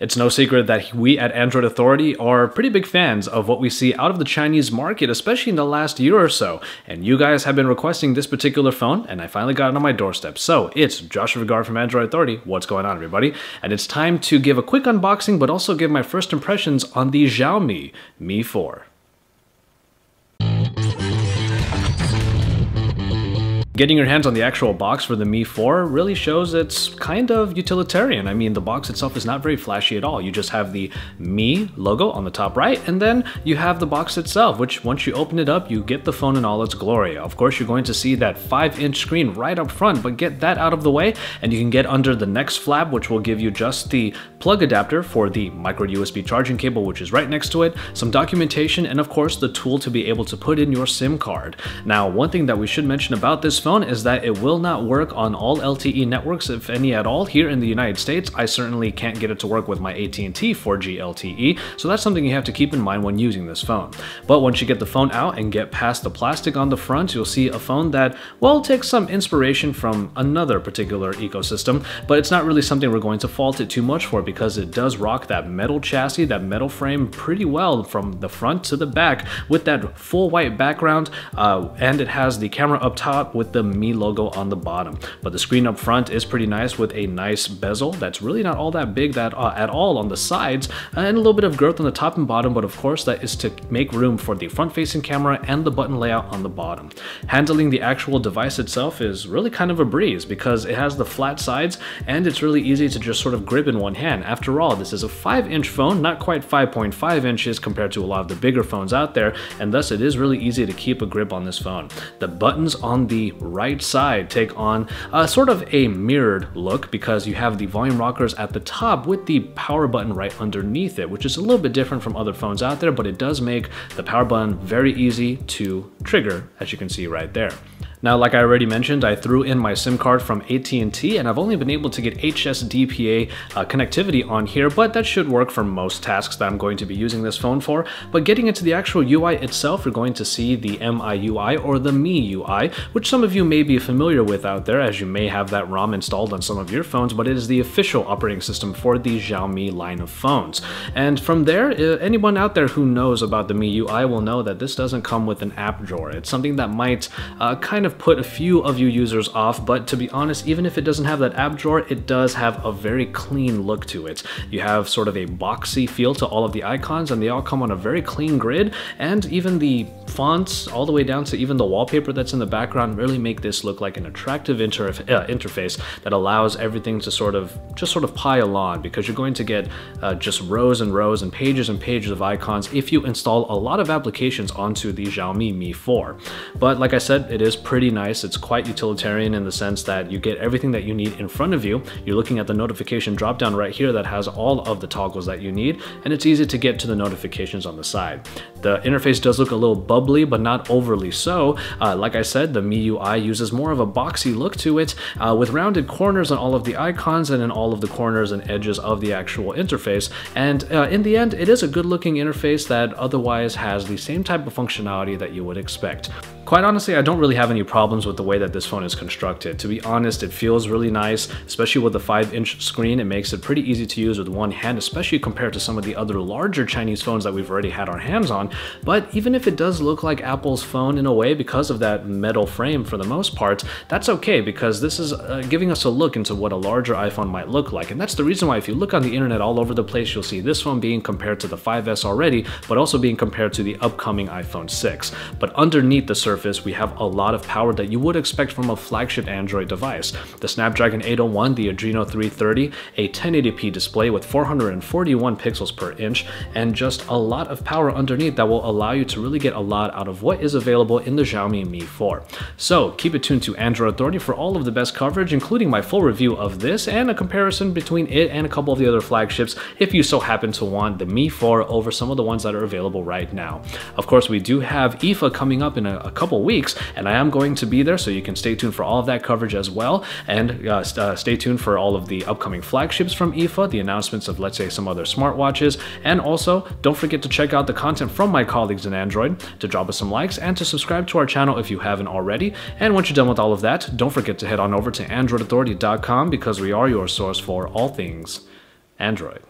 It's no secret that we at Android Authority are pretty big fans of what we see out of the Chinese market, especially in the last year or so. And you guys have been requesting this particular phone, and I finally got it on my doorstep. So it's Joshua Vergara from Android Authority. What's going on, everybody? And it's time to give a quick unboxing, but also give my first impressions on the Xiaomi Mi4. Getting your hands on the actual box for the Mi4 really shows it's kind of utilitarian. I mean, the box itself is not very flashy at all. You just have the Mi logo on the top right, and then you have the box itself, which once you open it up, you get the phone in all its glory. Of course, you're going to see that 5-inch screen right up front, but get that out of the way, and you can get under the next flap, which will give you just the plug adapter for the micro USB charging cable, which is right next to it, some documentation, and of course, the tool to be able to put in your SIM card. Now, one thing that we should mention about this phone is that it will not work on all LTE networks, if any at all, here in the United States. I certainly can't get it to work with my AT&T 4G LTE, so that's something you have to keep in mind when using this phone. But once you get the phone out and get past the plastic on the front, you'll see a phone that, well, takes some inspiration from another particular ecosystem, but it's not really something we're going to fault it too much for, because it does rock that metal chassis, that metal frame pretty well from the front to the back with that full white background, and it has the camera up top with the Mi logo on the bottom. But the screen up front is pretty nice with a nice bezel that's really not all that big at all on the sides, and a little bit of girth on the top and bottom, but of course that is to make room for the front-facing camera and the button layout on the bottom. Handling the actual device itself is really kind of a breeze because it has the flat sides and it's really easy to just sort of grip in one hand. After all, this is a 5-inch phone, not quite 5.5 inches compared to a lot of the bigger phones out there, and thus it is really easy to keep a grip on this phone. The buttons on the right side take on sort of a mirrored look because you have the volume rockers at the top with the power button right underneath it, which is a little bit different from other phones out there, but it does make the power button very easy to trigger, as you can see right there. Now, like I already mentioned, I threw in my SIM card from AT&T, and I've only been able to get HSDPA connectivity on here, but that should work for most tasks that I'm going to be using this phone for. But getting into the actual UI itself, you're going to see the MIUI or the MIUI, which some of you may be familiar with out there, as you may have that ROM installed on some of your phones, but it is the official operating system for the Xiaomi line of phones. And from there, anyone out there who knows about the MIUI will know that this doesn't come with an app drawer. It's something that might kind of put a few of you users off, but to be honest, even if it doesn't have that app drawer, it does have a very clean look to it. You have sort of a boxy feel to all of the icons, and they all come on a very clean grid, and even the fonts all the way down to even the wallpaper that's in the background really make this look like an attractive interface that allows everything to sort of pile on, because you're going to get just rows and rows and pages of icons if you install a lot of applications onto the Xiaomi Mi4. But like I said, it is pretty nice. It's quite utilitarian in the sense that you get everything that you need in front of you. You're looking at the notification drop down right here that has all of the toggles that you need, and it's easy to get to the notifications on the side. The interface does look a little bubbly, but not overly so. Like I said, the MIUI uses more of a boxy look to it, with rounded corners on all of the icons and in all of the corners and edges of the actual interface. And in the end, it is a good looking interface that otherwise has the same type of functionality that you would expect. Quite honestly, I don't really have any problems with the way that this phone is constructed. To be honest, it feels really nice, especially with the 5-inch screen. It makes it pretty easy to use with one hand, especially compared to some of the other larger Chinese phones that we've already had our hands on. But even if it does look like Apple's phone in a way because of that metal frame for the most part, that's okay, because this is giving us a look into what a larger iPhone might look like. And that's the reason why if you look on the internet all over the place, you'll see this phone being compared to the 5S already, but also being compared to the upcoming iPhone 6. But underneath the surface, we have a lot of power that you would expect from a flagship Android device. The Snapdragon 801, the Adreno 330, a 1080p display with 441 pixels per inch, and just a lot of power underneath that will allow you to really get a lot out of what is available in the Xiaomi Mi4. So keep it tuned to Android Authority for all of the best coverage, including my full review of this and a comparison between it and a couple of the other flagships if you so happen to want the Mi4 over some of the ones that are available right now. Of course, we do have IFA coming up in a couple weeks, and I am going to be there, so you can stay tuned for all of that coverage as well, and stay tuned for all of the upcoming flagships from IFA, the announcements of, let's say, some other smartwatches, and also don't forget to check out the content from my colleagues in Android, to drop us some likes, and to subscribe to our channel if you haven't already. And once you're done with all of that, don't forget to head on over to androidauthority.com, because we are your source for all things Android.